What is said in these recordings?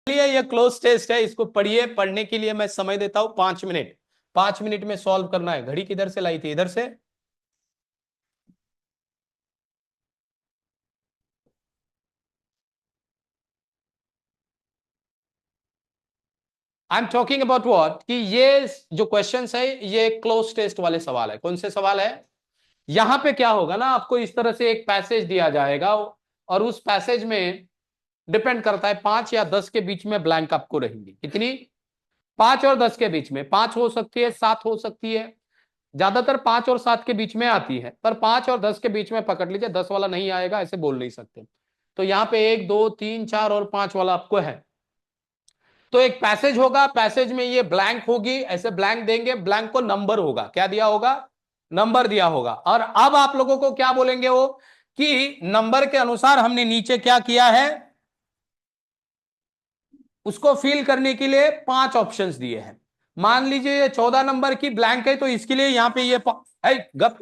चलिए ये cloze test है, इसको पढ़िए। पढ़ने के लिए मैं समय देता हूं 5 मिनट। 5 मिनट में सॉल्व करना है। घड़ी किधर से लाई थी? इधर से। I am talking about what, कि ये जो क्वेश्चन है ये क्लोज टेस्ट वाले सवाल है। कौन से सवाल है? यहां पे क्या होगा ना, आपको इस तरह से एक पैसेज दिया जाएगा और उस पैसेज में डिपेंड करता है 5 या 10 के बीच में ब्लैंक आपको रहेंगी। कितनी? 5 और 10 के बीच में। 5 हो सकती है, 7 हो सकती है। ज्यादातर 5 और 7 के बीच में आती है, पर 5 और 10 के बीच में पकड़ लीजिए। 10 वाला नहीं आएगा, ऐसे बोल नहीं सकते। तो यहां पे 1 2 3 4 और 5 वाला आपको है। तो एक पैसेज होगा, पैसेज में ये ब्लैंक होगी, ऐसे ब्लैंक देंगे। ब्लैंक को नंबर होगा, क्या दिया होगा? नंबर दिया होगा। और अब आप लोगों को क्या बोलेंगे वो, कि नंबर के अनुसार हमने नीचे क्या किया है, उसको फिल करने के लिए 5 ऑप्शंस दिए हैं। मान लीजिए ये 14 नंबर की ब्लैंक है, तो इसके लिए यहां पे ये गप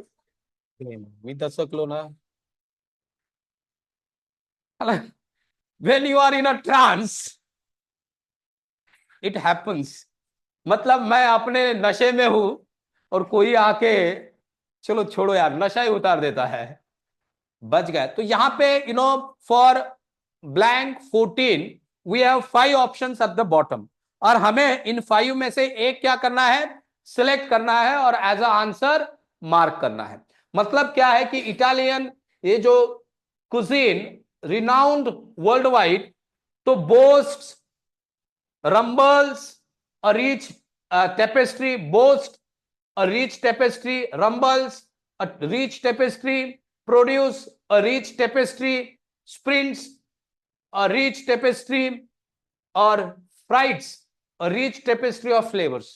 दशक लो ना। when you are in a trance it happens। मतलब मैं अपने नशे में हूं और कोई आके, चलो छोड़ो यार, नशा ही उतार देता है। बच गए। तो यहां पे for blank 14 we have 5 options at the bottom, और हमें इन 5 में से एक क्या करना है, सिलेक्ट करना है और एज अ आंसर मार्क करना है। मतलब क्या है कि इटालियन ये जो कुजीन रिनाउंड वर्ल्ड वाइड, तो boast rumbles a rich tapestry, boast a rich tapestry, rumbles a rich tapestry, produce a rich tapestry, sprints a rich tapestry, और Freud's a rich tapestry of flavors।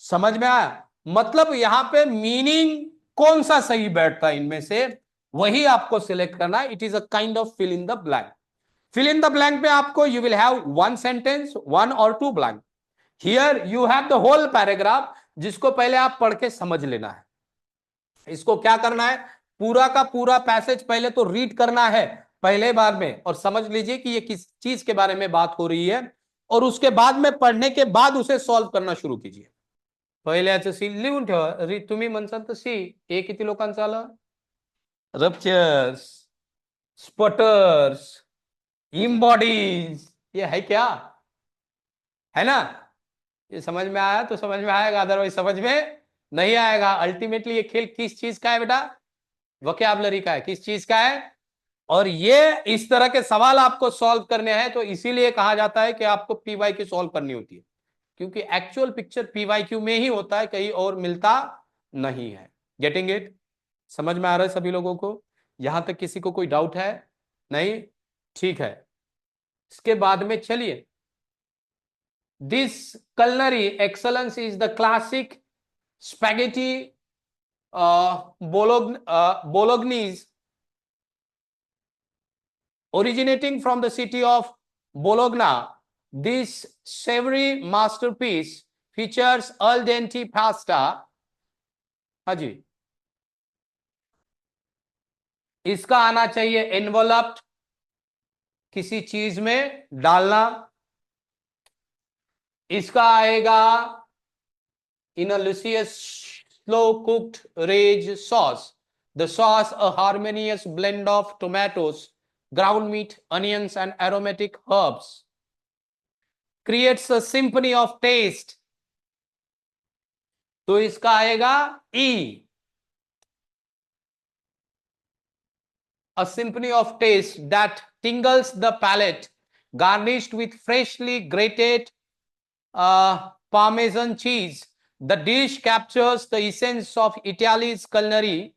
समझ में आया? मतलब यहां पे meaning कौन सा सही बैठता है इनमें से, वही आपको सिलेक्ट करना है। It is a kind of fill in the blank. Fill in the blank पे आपको यू विल हैव 1 सेंटेंस, 1 और 2 blank. Here you have the whole paragraph, जिसको पहले आप पढ़ के समझ लेना है। इसको क्या करना है, पूरा का पूरा पैसेज पहले तो रीड करना है पहले बार में, और समझ लीजिए कि ये किस चीज के बारे में बात हो रही है, और उसके बाद में पढ़ने के बाद उसे सॉल्व करना शुरू कीजिए। पहिल्याचं सी लिहून ठेवा। तुम्ही म्हणसाल तर सी ए किती लोकांचं आलं? रप्चर्स, स्पटर्स, इम्बॉडीज, ये है क्या? है ना? ये समझ में आया तो समझ में आएगा, अदरवाइज समझ में नहीं आएगा। अल्टीमेटली ये खेल किस चीज का है बेटा? वोकैबुलरी का है। किस चीज का है? और ये इस तरह के सवाल आपको सॉल्व करने हैं, तो इसीलिए कहा जाता है कि आपको पीवाईक्यू सॉल्व करनी होती है, क्योंकि एक्चुअल पिक्चर पीवाईक्यू में ही होता है, कहीं और मिलता नहीं है। Getting it? समझ में आ रहा है सभी लोगों को? यहां तक किसी को कोई डाउट है? नहीं? ठीक है। इसके बाद में चलिए, this culinary excellence is the classic spaghetti bolognese, originating from the city of Bologna. This savory masterpiece features al dente pasta। हाँ जी, इसका आना चाहिए एनवलप्ड, किसी चीज में डालना। इसका आएगा in a luscious slow cooked rage sauce. The sauce, a harmonious blend of tomatoes, ground meat, onions, and aromatic herbs, creates a symphony of taste। तो इसका आएगा E, a symphony of taste that tingles the palate, garnished with freshly grated Parmesan cheese. The dish captures the essence of Italy's culinary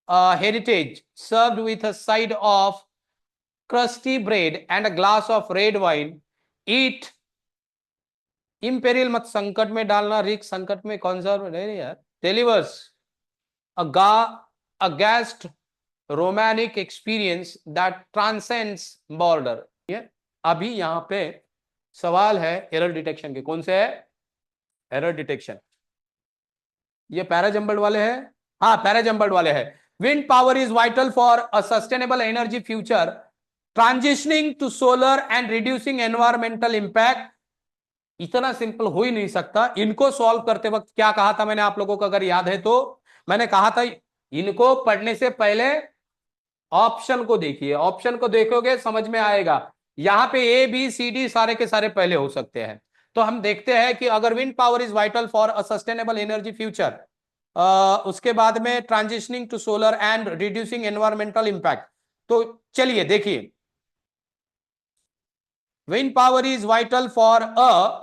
heritage, served with a side of crusty bread and a glass of red wine। Eat imperial मत संकट में डालना, रिक संकट में कॉन्सर्व नहीं यार, delivers a guest romantic experience that transcends border। ये अभी यहां पे सवाल है एरर डिटेक्शन के। कौन से है एरर डिटेक्शन? ये पैराजम्बल्ड वाले हैं। हाँ, पैराजम्बल्ड वाले हैं। Wind power is vital for a sustainable energy future transitioning to solar and reducing environmental impact. इतना सिंपल हो ही नहीं सकता। इनको सॉल्व करते वक्त क्या कहा था मैंने आप लोगों को, अगर याद है तो मैंने कहा था इनको पढ़ने से पहले ऑप्शन को देखिए, ऑप्शन को देखोगे समझ में आएगा। यहां पे ए बी सी डी सारे के सारे पहले हो सकते हैं। तो हम देखते हैं कि अगर wind power is vital for a sustainable energy future, उसके बाद में transitioning to solar and reducing environmental impact. तो चलिए देखिए, wind power is vital for a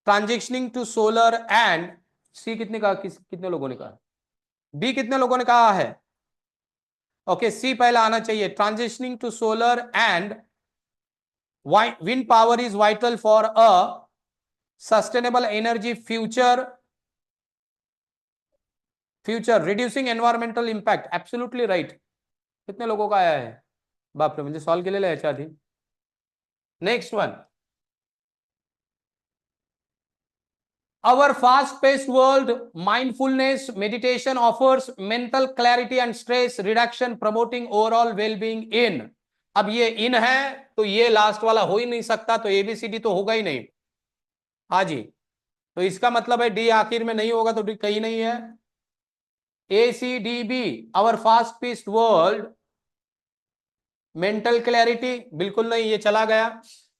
transitioning to solar and, C कितने कहा, कितने लोगों ने कहा, बी कितने लोगों ने कहा है, ओके सी पहला आना चाहिए। Transitioning to solar and wind power is vital for a sustainable energy future reducing environmental impact, absolutely right। कितने लोगों का आया है, बाप रे, मुझे सॉल्व के लिए ले अच्छा थी। Next one, our fast paced world mindfulness meditation offers mental clarity and stress reduction promoting overall well being in। अब ये इन है तो ये लास्ट वाला हो ही नहीं सकता, तो एबीसीडी तो होगा ही नहीं। हाँ जी, तो इसका मतलब है डी आखिर में नहीं होगा, तो डी कहीं नहीं है। A C D B, our fast paced world mental clarity, बिल्कुल नहीं, ये चला गया।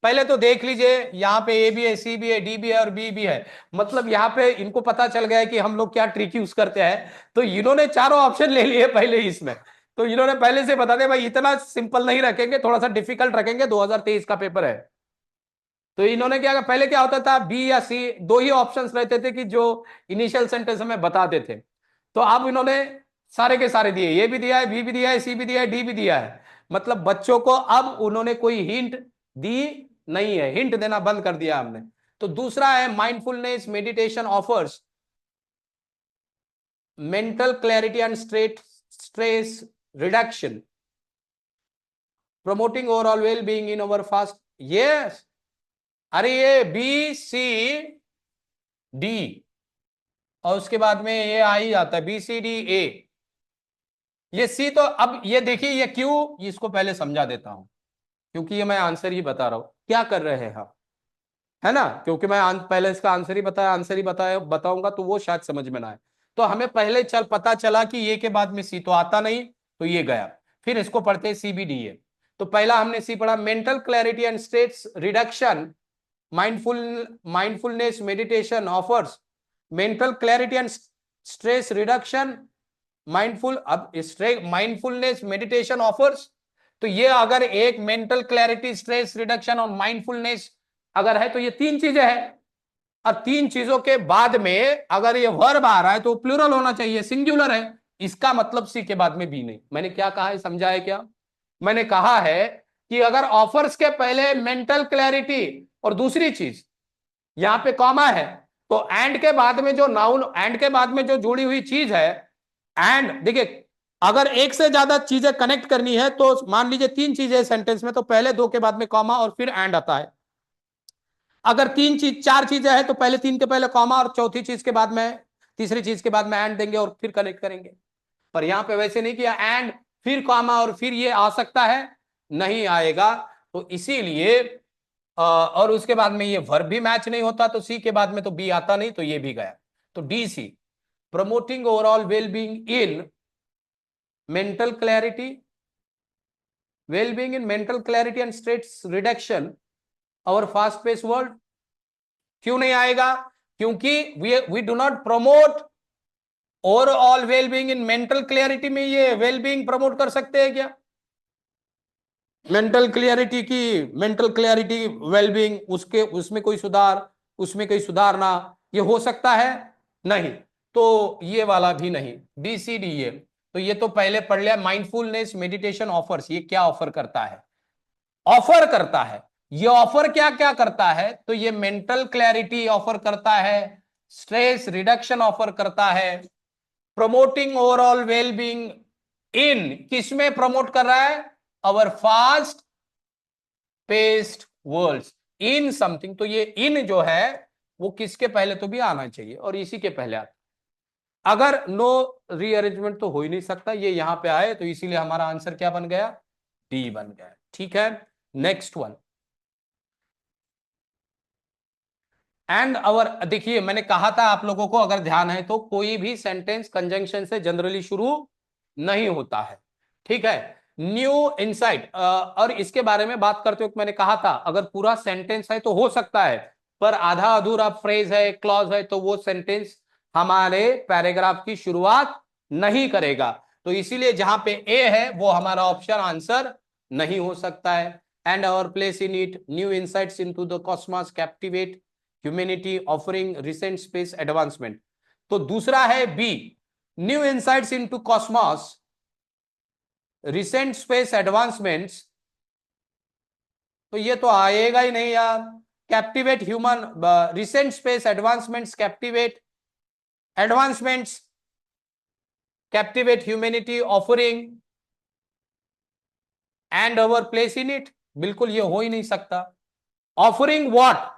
पहले तो देख लीजिए, यहाँ पे ए भी है, सी भी है, डी भी है और बी भी है। मतलब यहाँ पे इनको पता चल गया है कि हम लोग क्या ट्रिक यूज करते हैं, तो इन्होंने चारों ऑप्शन ले लिए पहले ही इसमें। तो इन्होंने पहले से बता दिया भाई इतना सिंपल नहीं रखेंगे, थोड़ा सा डिफिकल्ट रखेंगे, 2023 का पेपर है। तो इन्होंने क्या, पहले क्या होता था, बी या सी दो ही ऑप्शंस रहते थे कि जो इनिशियल सेंटेंस में बताते थे। तो अब इन्होंने सारे के सारे दिए, ये भी दिया है, बी भी दिया है, सी भी दिया है, डी भी दिया है। मतलब बच्चों को अब उन्होंने कोई हिंट दी नहीं है, हिंट देना बंद कर दिया हमने। तो दूसरा है mindfulness meditation offers mental clarity and stress reduction promoting overall well being in our fast. Yes, अरे ये बी सी डी और उसके बाद में ये आ ही जाता है, बी सी डी ए। ये सी तो अब ये देखिए ये क्यों, इसको पहले समझा देता हूं, क्योंकि ये मैं आंसर ही बता रहा हूं क्या कर रहे हैं हम, है ना। क्योंकि मैं पहले इसका आंसर ही बताया, आंसर ही बताया बताऊंगा तो वो शायद समझ में ना आए। तो हमें पहले पता चला कि ये के बाद में सी तो आता नहीं, तो ये गया। फिर इसको पढ़ते सी बी डी ए। तो पहला हमने सी पढ़ा, mental clarity and stress reduction mindfulness meditation offers mental clarity and stress reduction mindful, अब माइंडफुलनेस मेडिटेशन ऑफर्स। तो ये अगर एक मेंटल क्लैरिटी स्ट्रेस रिडक्शन और माइंडफुलनेस अगर है तो ये तीन चीजें हैं। और तीन चीजों के बाद में अगर ये वर्ब आ रहा है तो प्लूरल होना चाहिए, सिंगुलर है। इसका मतलब सी के बाद में बी नहीं। मैंने क्या कहा है, समझा है क्या? मैंने कहा है कि अगर ऑफर्स के पहले मेंटल क्लैरिटी और दूसरी चीज यहां पे कॉमा है, तो एंड के बाद में जो नाउन, एंड के बाद में जो जुड़ी हुई चीज है, एंड देखिए अगर एक से ज्यादा चीजें कनेक्ट करनी है तो मान लीजिए तीन चीजें सेंटेंस में, तो पहले दो के बाद में कॉमा और फिर एंड आता है। अगर तीन चीज चार चीजें हैं तो पहले तीन के पहले कॉमा और चौथी चीज के बाद में, तीसरी चीज के बाद में एंड देंगे और फिर कनेक्ट करेंगे। पर यहां पे वैसे नहीं किया, एंड फिर कॉमा और फिर ये आ सकता है, नहीं आएगा। तो इसीलिए और उसके बाद में ये वर्ब भी मैच नहीं होता, तो सी के बाद में तो बी आता नहीं, तो ये भी गया। तो D C, promoting overall wellbeing in mental clarity, wellbeing in mental clarity and stress reduction और फास्ट पेस वर्ल्ड। क्यों नहीं आएगा? क्योंकि we do not promote overall wellbeing in mental clarity में ये वेलबींग प्रमोट कर सकते हैं क्या? मेंटल क्लियरिटी की, मेंटल क्लियरिटी वेलबींग, उसके उसमें कोई सुधार, उसमें कोई सुधारना, ये हो सकता है? नहीं। तो ये वाला भी नहीं, डी सी डी ए। तो ये तो पहले पढ़ लिया, माइंडफुलनेस मेडिटेशन ऑफर्स, ये क्या ऑफर करता है? ऑफर करता है। ये ऑफर क्या क्या करता है? तो ये मेंटल क्लैरिटी ऑफर करता है, स्ट्रेस रिडक्शन ऑफर करता है, प्रमोटिंग ओवरऑल वेलबींग इन, किसमें प्रमोट कर रहा है? Our fast paced world in something. तो ये इन जो है वो किसके पहले तो भी आना चाहिए और इसी के पहले आता। अगर नो रीअरेंजमेंट तो हो ही नहीं सकता, ये यहां पे आए, तो इसीलिए हमारा आंसर क्या बन गया? डी बन गया। ठीक है, नेक्स्ट वन। एंड अवर, देखिए मैंने कहा था आप लोगों को, अगर ध्यान है तो, कोई भी सेंटेंस कंजंक्शन से जनरली शुरू नहीं होता है, ठीक है। न्यू इनसाइट, और इसके बारे में बात करते वक्त मैंने कहा था, अगर पूरा सेंटेंस है तो हो सकता है, पर आधा अधूरा फ्रेज है, क्लॉज है, तो वो सेंटेंस हमारे पैराग्राफ की शुरुआत नहीं करेगा। तो इसीलिए जहां पे ए है वो हमारा ऑप्शन आंसर नहीं हो सकता है। And our place in it, new insights into the cosmos captivate humanity offering recent space advancement. तो दूसरा है B, new insights into cosmos recent space advancements, तो ये तो आएगा ही नहीं यार। Captivate human, recent space advancements, captivate humanity offering and our place in it, बिल्कुल ये हो ही नहीं सकता। ऑफरिंग व्हाट,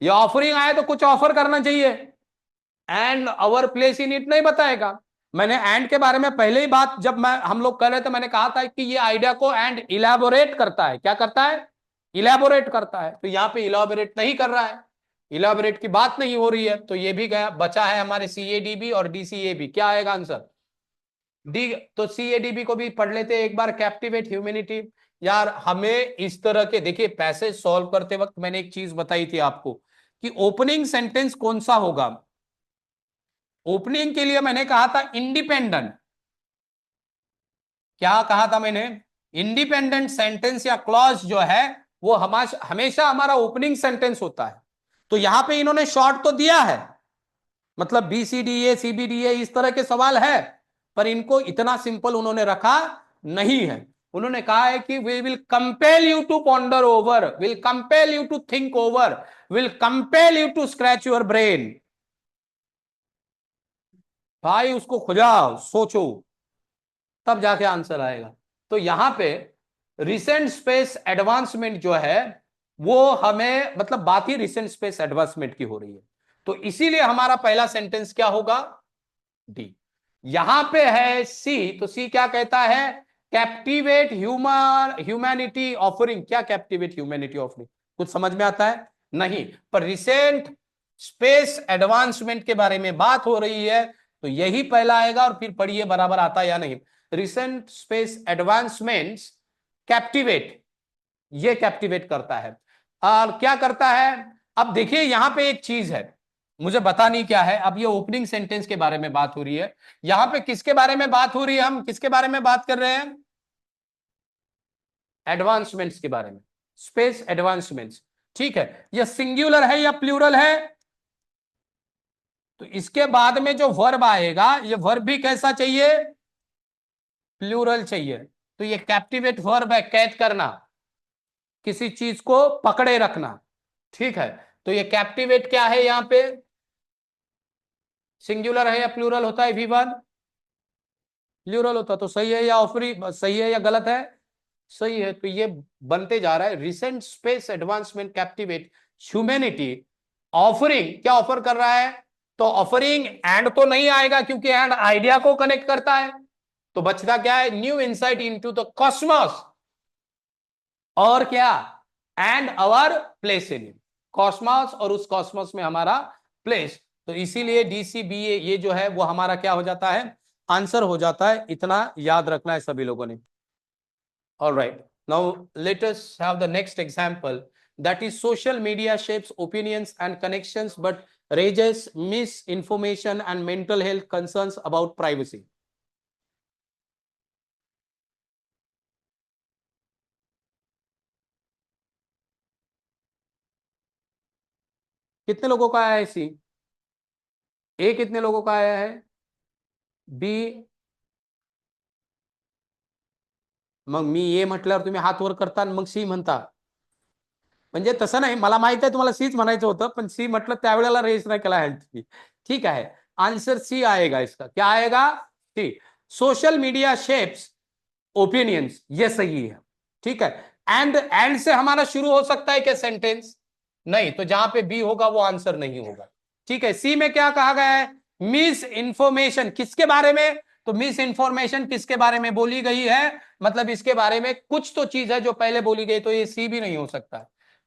ये ऑफरिंग आया तो कुछ ऑफर करना चाहिए, and our place in it नहीं बताएगा। मैंने एंड के बारे में पहले ही बात, जब हम लोग कर रहे थे, मैंने कहा था कि ये आइडिया को एंड इलेबोरेट करता है। क्या करता है? इलेबोरेट करता है। तो यहां पे इलेबोरेट नहीं कर रहा है, इलेबोरेट की बात नहीं हो रही है, तो ये भी गया। बचा है हमारे CADB और DCAB। क्या आएगा आंसर? डी। तो CADB को भी पढ़ लेते एक बार, कैप्टिवेट ह्यूमैनिटी। यार हमें इस तरह के, देखिए पैसेज सॉल्व करते वक्त मैंने एक चीज बताई थी आपको कि ओपनिंग सेंटेंस कौन सा होगा। ओपनिंग के लिए मैंने कहा था इंडिपेंडेंट। क्या कहा था मैंने? इंडिपेंडेंट सेंटेंस या क्लॉज जो है वो हमेशा हमारा ओपनिंग सेंटेंस होता है। तो यहां पे इन्होंने शॉर्ट तो दिया है, मतलब BCDA CBDA इस तरह के सवाल है, पर इनको इतना सिंपल उन्होंने रखा नहीं है। उन्होंने कहा है कि we will compel you to ponder over, will compel you to think over, will compel you to scratch your brain. भाई उसको खुजाओ, सोचो, तब जाके आंसर आएगा। तो यहां पे रिसेंट स्पेस एडवांसमेंट जो है वो हमें, मतलब बात ही रिसेंट स्पेस एडवांसमेंट की हो रही है, तो इसीलिए हमारा पहला सेंटेंस क्या होगा? डी। यहां पे है सी, तो सी क्या कहता है? Captivate humanity offering. क्या कैप्टिवेट ह्यूमैनिटी ऑफरिंग? कुछ समझ में आता है? नहीं। पर रिसेंट स्पेस एडवांसमेंट के बारे में बात हो रही है, तो यही पहला आएगा, और फिर पढ़िए बराबर आता है या नहीं। रिसेंट स्पेस एडवांसमेंट्स कैप्टिवेट, ये कैप्टिवेट करता है। और क्या करता है? अब देखिए यहां पे एक चीज है, मुझे पता नहीं क्या है। अब ये ओपनिंग सेंटेंस के बारे में बात हो रही है, यहां पे किसके बारे में बात हो रही है? हम किसके बारे में बात कर रहे हैं? एडवांसमेंट्स के बारे में, स्पेस एडवांसमेंट्स। ठीक है, यह सिंगुलर है या प्लूरल है? तो इसके बाद में जो वर्ब आएगा, ये वर्ब भी कैसा चाहिए? प्लूरल चाहिए। तो ये कैप्टिवेट वर्ब है, कैद करना, किसी चीज को पकड़े रखना। ठीक है, तो ये कैप्टिवेट क्या है? यहां पे सिंगुलर है या प्लूरल होता है? V1 प्लूरल होता, तो सही है या ऑफरी, सही है या गलत है? सही है। तो ये बनते जा रहा है recent space advancement captivate humanity offering. क्या ऑफर कर रहा है? तो ऑफरिंग एंड तो नहीं आएगा, क्योंकि एंड आइडिया को कनेक्ट करता है। तो बचता क्या है? New insight into the cosmos, और क्या? And our place in cosmos, और उस कॉस्मोस में हमारा प्लेस। तो इसीलिए DCBA ये जो है वो हमारा क्या हो जाता है? आंसर हो जाता है। इतना याद रखना है सभी लोगों ने। All right, now let us have the next example, that is social media shapes opinions and connections but raises misinformation and mental health concerns about privacy. कितने लोगों का आया है सी? ए कितने लोगों का आया है? बी? मग मी ए म्हटल्यावर तुम्ही हात वर करता आणि मग सी म्हणता, म्हणजे तसं नाही, मला माहित आहे तुम्हाला सीच म्हणायचं होतं, पण सी म्हटलं त्यावेळेला रेज नाही केला हँड तुम्ही। ठीक है, आंसर सी आएगा इसका। क्या आएगा? सी। सोशल मीडिया शेप्स ओपिनियंस, ये सही है। ठीक है, एंड से हमारा शुरू हो सकता है क्या सेंटेंस? नहीं, तो जहां पे बी होगा वो आंसर नहीं होगा। ठीक है, सी में क्या कहा गया है? मिस इंफॉर्मेशन, किसके बारे में? तो मिस इन्फॉर्मेशन किसके बारे में बोली गई है, मतलब इसके बारे में कुछ तो चीज है जो पहले बोली गई, तो ये सी भी नहीं हो सकता।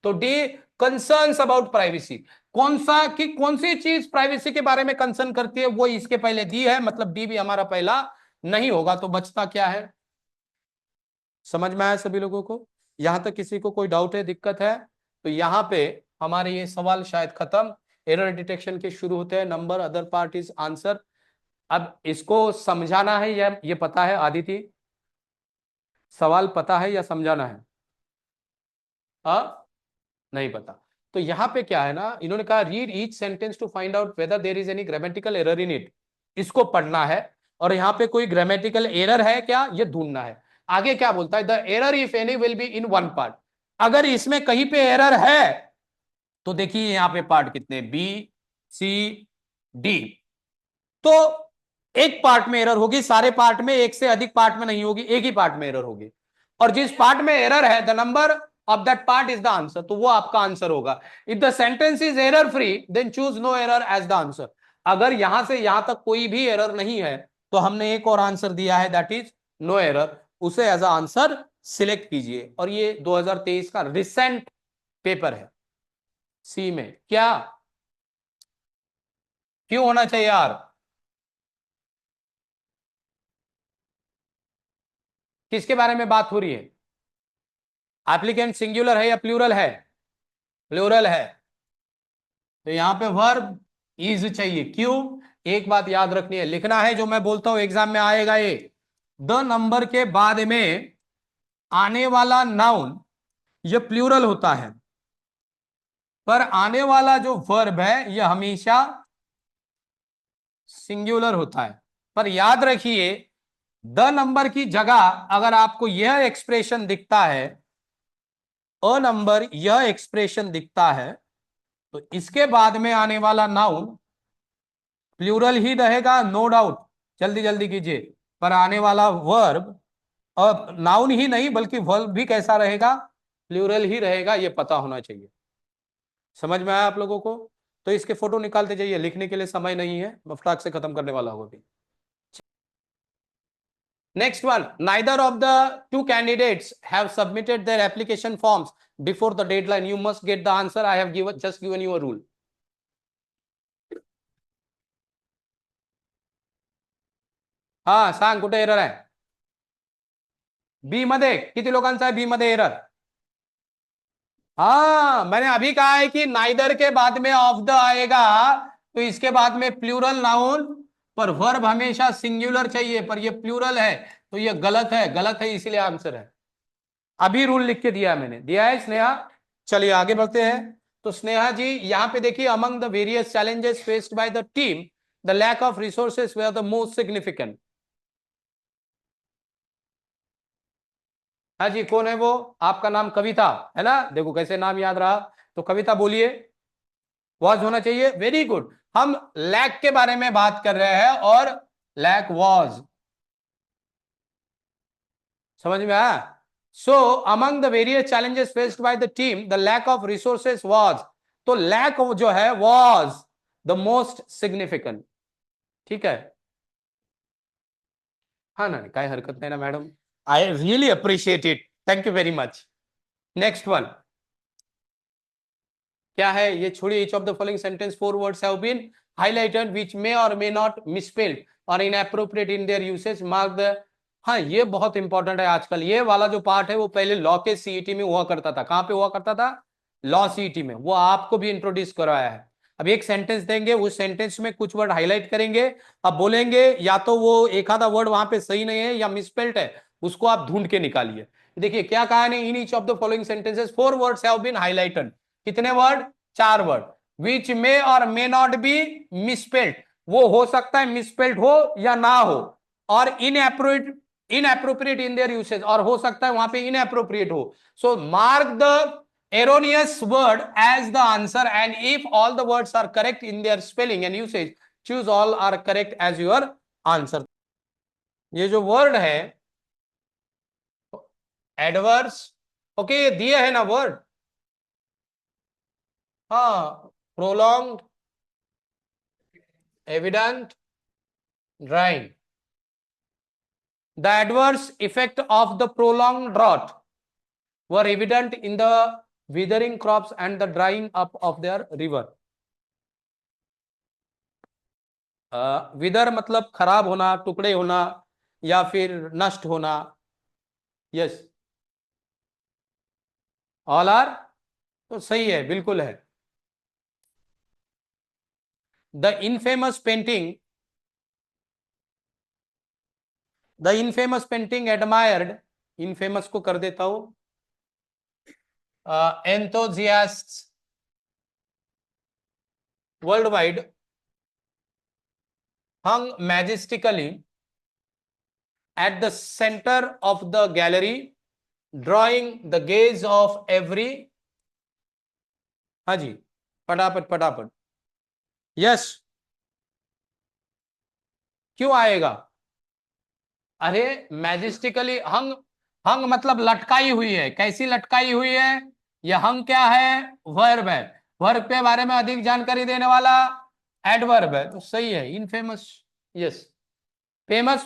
तो डी, कंसर्न्स अबाउट प्राइवेसी, कौन सी चीज प्राइवेसी के बारे में कंसर्न करती है, वो इसके पहले दी है, मतलब डी भी हमारा पहला नहीं होगा। तो बचता क्या है, समझ में आया सभी लोगों को? यहां तक किसी को कोई डाउट है, दिक्कत है? तो यहां पे हमारे ये सवाल शायद खत्म। एरर डिटेक्शन के शुरू होते हैं, number, other part is answer. अब इसको समझाना है या ये पता है आदिति? सवाल पता है या समझाना है? नहीं पता। तो यहां पे क्या है ना, इन्होंने कहा read each sentence to find out whether there is any grammatical error in it. इसको पढ़ना है, और यहां पे कोई ग्रामेटिकल एरर है क्या, ये ढूंढना है। आगे क्या बोलता है, the error if any will be in one part. अगर इसमें कहीं पे एरर है तो देखिए यहां पे पार्ट कितने, बी, सी, डी। तो एक पार्ट में एरर होगी, सारे पार्ट में, एक से अधिक पार्ट में नहीं होगी, एक ही पार्ट में एरर होगी। और जिस पार्ट में एरर है, the number of that part is the answer, तो वो आपका आंसर होगा। If the sentence is error free then choose no error as the answer. अगर यहां से यहां तक कोई भी एरर नहीं है तो हमने एक और आंसर दिया है, दैट इज नो एरर, उसे एज अ आंसर सिलेक्ट कीजिए। और ये 2023 का रिसेंट पेपर है। सी में क्या, क्यों होना चाहिए यार? किसके बारे में बात हो रही है? एप्लीकेंट सिंगुलर है या प्लूरल है? प्लूरल है। तो यहां पे वर्ब इज चाहिए, क्यों? एक बात याद रखनी है, लिखना है जो मैं बोलता हूं, एग्जाम में आएगा ये। द नंबर के बाद में आने वाला नाउन ये प्लूरल होता है, पर आने वाला जो वर्ब है यह हमेशा सिंगुलर होता है। पर याद रखिए, द नंबर की जगह अगर आपको यह एक्सप्रेशन दिखता है, अ नंबर यह एक्सप्रेशन दिखता है, तो इसके बाद में आने वाला नाउन प्लूरल ही रहेगा, नो डाउट। जल्दी जल्दी कीजिए। पर आने वाला वर्ब, और नाउन ही नहीं बल्कि वर्ब भी कैसा रहेगा, प्लूरल ही रहेगा, ये पता होना चाहिए। समझ में आया आप लोगों को? तो इसके फोटो निकालते जाइए, लिखने के लिए समय नहीं है, मैं फटाक से खत्म करने वाला हूं अभी। Next one, neither of the two candidates have submitted their application forms before the deadline. You must get the answer. I have just given you a rule. हा सांग, कुठे एरर आहे? बी मध्ये किती लोकांचा आहे, बी मध्ये एरर? हाँ, मैंने अभी कहा है कि नाइदर के बाद में ऑफ द आएगा, तो इसके बाद में प्लूरल नाउन, पर वर्ब हमेशा सिंगुलर चाहिए, पर ये प्लूरल है, तो ये गलत है, गलत है, इसीलिए आंसर है। अभी रूल लिख के दिया मैंने, दिया है स्नेहा? चलिए आगे बढ़ते हैं। तो स्नेहा जी यहां पे देखिए, among the various challenges faced by the team the lack of resources were the most significant. हाँ जी, कौन है वो? आपका नाम कविता है ना, देखो कैसे नाम याद रहा। तो कविता बोलिए। वॉज होना चाहिए, वेरी गुड। हम लैक के बारे में बात कर रहे हैं, और लैक वॉज, समझ में आया? So among the various challenges faced by the team the lack of resources was, तो लैक जो है वॉज द मोस्ट सिग्निफिकेंट। ठीक है? हाँ ना, काय हरकत नाही ना madam, I really appreciate it, thank you very much. Next one क्या है, ये छोड़िए। Each of the following sentence four words have been highlighted which may or may not misspelled or inappropriate in their usage, mark the. हाँ, ये बहुत important है आजकल। ये वाला जो पार्ट है वो पहले लॉ के सीईटी में हुआ करता था। कहां पे हुआ करता था? लॉ सीईटी में। वो आपको भी इंट्रोड्यूस करवाया है। अब एक सेंटेंस देंगे, उस सेंटेंस में कुछ वर्ड हाईलाइट करेंगे, अब बोलेंगे या तो वो एक आधा वर्ड वहां पे सही नहीं है या मिसस्पेल्ड है, उसको आप ढूंढ के निकालिए। देखिए क्या कहा है, in each of the following sentences four words have been highlighted. कितने वर्ड? चार word. Which may or may not be misspelled, वो हो सकता है मिसस्पेल्ड हो या ना हो। और इनएप्रोप्रिएट इन देयर यूसेज, और हो सकता है वहां पे इनएप्रोप्रिएट हो। So mark the erroneous word as the answer, and if all the words are correct in their spelling and usage, choose all are correct as your answer. ये जो word है एडवर्स, ओके, ये दिए है ना word. हाँ, prolong, evident, drawing. The adverse effect of the prolonged drought were evident in the withering crops and the drying up of their river. विदर मतलब खराब होना, टुकड़े होना या फिर नष्ट होना. यस, ऑल आर, तो सही है, बिल्कुल है. The infamous painting admired, infamous को कर देता हूं, enthusiasts worldwide hung majestically at the center of the gallery, drawing the gaze of every. हाँ जी, फटाफट. यस, क्यों आएगा? अरे मैजेस्टिकली हंग, हंग मतलब लटकाई हुई है. कैसी लटकाई हुई है? यह हंग क्या है? वर्ब है. वर्ब के बारे में अधिक जानकारी देने वाला एडवर्ब है, तो सही है, infamous. Yes, famous,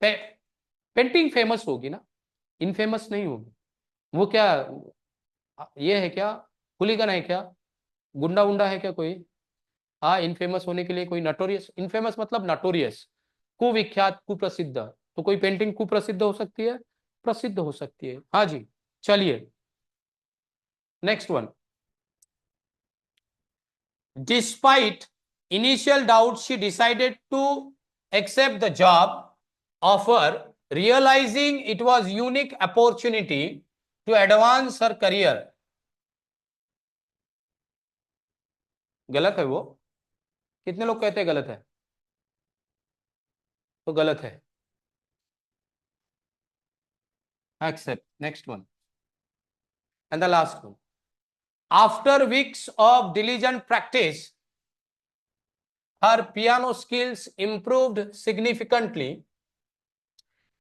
painting famous होगी ना, इनफेमस नहीं होगी. वो क्या, ये है क्या, हुलीगन है क्या, गुंडा उंडा है क्या कोई? हाँ, इनफेमस होने के लिए कोई नटोरियस, इनफेमस मतलब नटोरियस, कुविख्यात, कुप्रसिद्ध. तो कोई पेंटिंग कुप्रसिद्ध हो सकती है, प्रसिद्ध हो सकती है. हाँ जी, चलिए next one. Despite initial doubt she decided to accept the job offer, realizing it was unique opportunity to advance her career. गलत है वो? कितने लोग कहते हैं गलत है? तो गलत है. Accept. Next one. And the last one. After weeks of diligent practice, her piano skills improved significantly,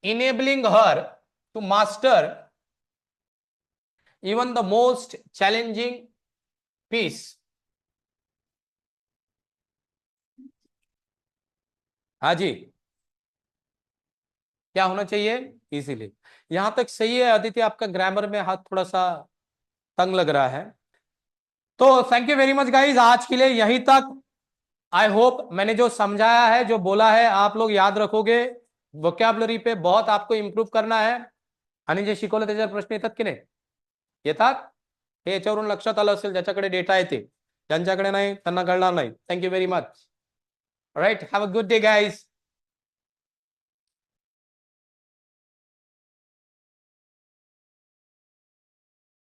enabling her to master even the most challenging piece. हाँ जी, क्या होना चाहिए? इजीली. यहां तक सही है आदित्य, आपका ग्रामर में हाथ थोड़ा सा तंग लग रहा है. तो thank you very much guys, आज के लिए यहीं तक. आई होप मैंने जो समझाया है, जो बोला है, आप लोग याद रखोगे. वोकॅब्युलरी पे बहुत आपको इंप्रूव करना है. आणि जे शिकवलं त्याच्यावर प्रश्न येतात की नाही? येतात. हे याच्यावरून लक्षात आलं असेल, ज्याच्याकडे डेटा येते. ज्यांच्याकडे नाही त्यांना कळणार नाही. Thank you very much. Right, have a good day guys.